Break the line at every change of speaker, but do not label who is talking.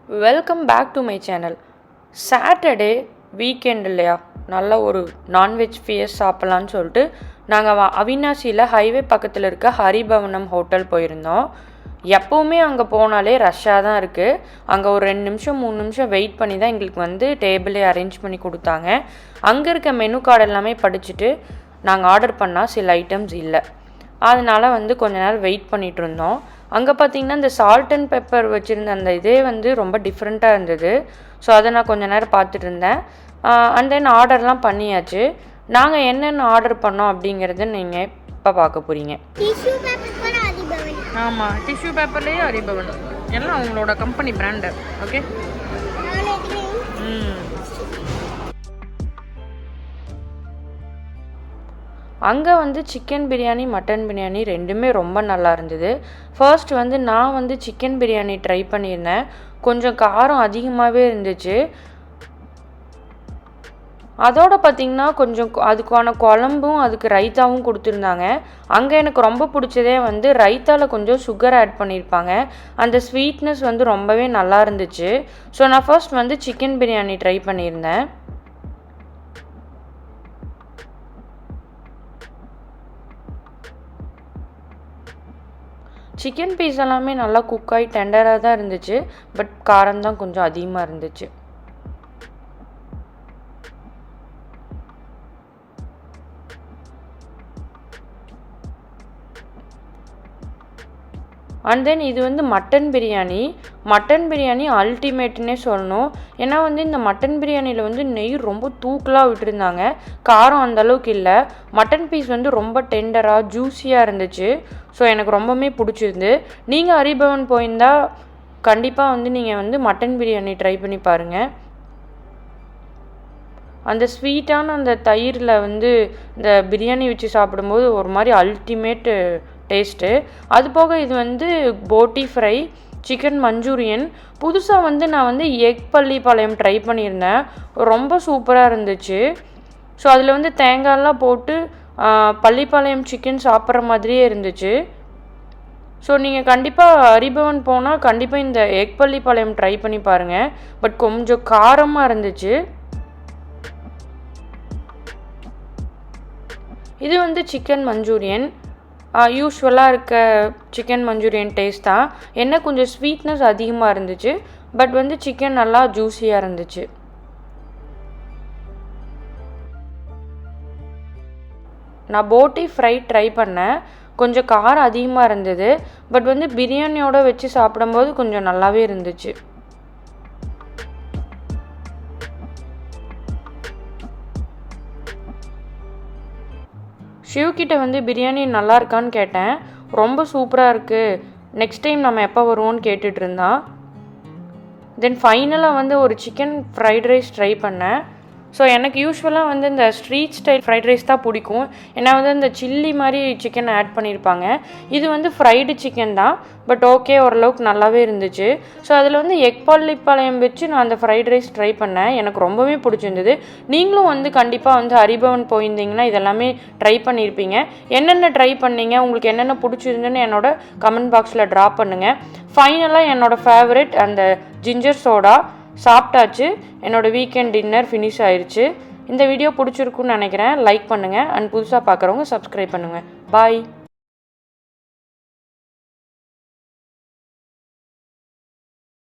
Welcome back to my channel. Saturday weekend இல்லையா நல்ல ஒரு நான்வெஜ் ஃபீஸ்ட் சாப்பிடலான்னு சொல்லிட்டு நாங்கள் அவினாசியில் ஹைவே பக்கத்தில் இருக்க ஹரிபவனம் ஹோட்டல் போயிருந்தோம். எப்போவுமே அங்கே போனாலே ரஷ்ஷாக தான் இருக்குது. அங்கே ஒரு 2 நிமிஷம் 3 நிமிஷம் வெயிட் பண்ணி தான் எங்களுக்கு டேபிளே அரேஞ்ச் பண்ணி கொடுத்தாங்க. அங்கே இருக்க மெனு கார்டு எல்லாமே படிச்சுட்டு நாங்கள் ஆர்டர் பண்ணால் சில ஐட்டம்ஸ் இல்லை. அதனால் கொஞ்ச நேரம் வெயிட் பண்ணிகிட்டு இருந்தோம். அங்கே பார்த்திங்கன்னா இந்த சால்ட் அண்ட் பெப்பர் வச்சுருந்த அந்த இதே ரொம்ப டிஃப்ரெண்ட்டாக இருந்தது. ஸோ அதை நான் கொஞ்ச நேரம் பார்த்துட்டு இருந்தேன். அண்ட் தென் ஆர்டர்லாம் பண்ணியாச்சு. நாங்கள் என்னென்ன ஆர்டர் பண்ணோம் அப்படிங்கிறத நீங்கள் இப்போ பார்க்க போகிறீங்க. ஆமாம், டிஷ்யூ பேப்பர்லேயே ஹரிபவனம் எல்லாம் அவங்களோட கம்பெனி பிராண்டு. ஓகே, அங்கே சிக்கன் பிரியாணி மட்டன் பிரியாணி ரெண்டுமே ரொம்ப நல்லா இருந்தது. ஃபர்ஸ்ட் நான் சிக்கன் பிரியாணி ட்ரை பண்ணியிருந்தேன். கொஞ்சம் காரம் அதிகமாகவே இருந்துச்சு. அதோடு பார்த்திங்கன்னா கொஞ்சம் அதுக்கான குழம்பும் அதுக்கு ரைத்தாவும் கொடுத்துருந்தாங்க. அங்கே எனக்கு ரொம்ப பிடிச்சதே ரைத்தாவில் கொஞ்சம் சுகர் ஆட் பண்ணியிருப்பாங்க. அந்த ஸ்வீட்னஸ் ரொம்பவே நல்லா இருந்துச்சு. ஸோ நான் ஃபர்ஸ்ட் சிக்கன் பிரியாணி ட்ரை பண்ணியிருந்தேன். சிக்கன் பீஸ் எல்லாமே நல்லா குக்காகி டெண்டராக தான் இருந்துச்சு. பட் காரம் தான் கொஞ்சம் அதிகமாக இருந்துச்சு. அண்ட் தென் இது மட்டன் பிரியாணி. மட்டன் பிரியாணி அல்டிமேட்னே சொல்லணும். ஏன்னா இந்த மட்டன் பிரியாணியில் நெய் ரொம்ப தூக்கலாக விட்டுருந்தாங்க. காரம் அந்தளவுக்கு இல்லை. மட்டன் பீஸ் ரொம்ப டெண்டராக ஜூஸியாக இருந்துச்சு. ஸோ எனக்கு ரொம்பவுமே பிடிச்சிருந்து. நீங்கள் ஹரிபவன் போயிருந்தால் கண்டிப்பாக நீங்கள் மட்டன் பிரியாணி ட்ரை பண்ணி பாருங்கள். அந்த ஸ்வீட்டான அந்த தயிரில் இந்த பிரியாணி வச்சு சாப்பிடும்போது ஒரு மாதிரி அல்டிமேட்டு டேஸ்ட்டு. அது போக இது போட்டி ஃப்ரை, சிக்கன் மஞ்சூரியன். புதுசாக நான் எக் பள்ளிப்பாளையம் ட்ரை பண்ணியிருந்தேன். ரொம்ப சூப்பராக இருந்துச்சு. ஸோ அதில் தேங்காயெல்லாம் போட்டு பள்ளிப்பாளையம் சிக்கன் சாப்பிட்ற மாதிரியே இருந்துச்சு. ஸோ நீங்கள் கண்டிப்பாக ஹரிபவன் போனால் கண்டிப்பாக இந்த எக் பள்ளிப்பாளையம் ட்ரை பண்ணி பாருங்கள். பட் கொஞ்சம் காரமாக இருந்துச்சு. இது சிக்கன் மஞ்சூரியன். யூஸ்வலாக இருக்க சிக்கன் மஞ்சூரியன் டேஸ்ட் தான். என்ன கொஞ்சம் ஸ்வீட்னஸ் அதிகமாக இருந்துச்சு. பட் சிக்கன் நல்லா ஜூஸியாக இருந்துச்சு. நான் போட்டி ஃப்ரை ட்ரை பண்ணேன். கொஞ்சம் காரம் அதிகமாக இருந்தது. பட் பிரியாணியோட வச்சு சாப்பிடும்போது கொஞ்சம் நல்லாவே இருந்துச்சு. ஷிவ்கிட்ட பிரியாணி நல்லா இருக்கான்னு கேட்டேன். ரொம்ப சூப்பராக இருக்குது, நெக்ஸ்ட் டைம் நம்ம எப்போ வருவோன்னு கேட்டுட்டு இருந்தான். தென் ஃபைனலாக ஒரு சிக்கன் ஃப்ரைட் ரைஸ் ட்ரை பண்ணேன். ஸோ எனக்கு யூஸ்வலாக இந்த ஸ்ட்ரீட் ஸ்டைல் ஃப்ரைட் ரைஸ் தான் பிடிக்கும். ஏன்னா இந்த சில்லி மாதிரி சிக்கன் ஆட் பண்ணியிருப்பாங்க. இது ஃப்ரைடு சிக்கன் தான். பட் ஓகே, ஓரளவுக்கு நல்லாவே இருந்துச்சு. ஸோ அதில் எக் பள்ளிப்பாளையம் வச்சு நான் அந்த ஃப்ரைட் ரைஸ் ட்ரை பண்ணேன். எனக்கு ரொம்பவே பிடிச்சிருந்தது. நீங்களும் கண்டிப்பாக ஹரிபவன் போயிருந்தீங்கன்னா இதெல்லாமே ட்ரை பண்ணியிருப்பீங்க. என்னென்ன ட்ரை பண்ணீங்க, உங்களுக்கு என்னென்ன பிடிச்சிருந்துன்னு என்னோட கமெண்ட் பாக்ஸில் ட்ராப் பண்ணுங்கள். ஃபைனலாக என்னோடய ஃபேவரட் அந்த ஜிஞ்சர் சோடா சாப்பிட்டாச்சு. என்னோடய வீக்கெண்ட் டின்னர் ஃபினிஷ் ஆயிடுச்சு. இந்த வீடியோ பிடிச்சிருக்குன்னு நினைக்கிறேன். லைக் பண்ணுங்கள். அண்ட் புதுசாக பார்க்குறவங்க சப்ஸ்கிரைப் பண்ணுங்கள். பாய்.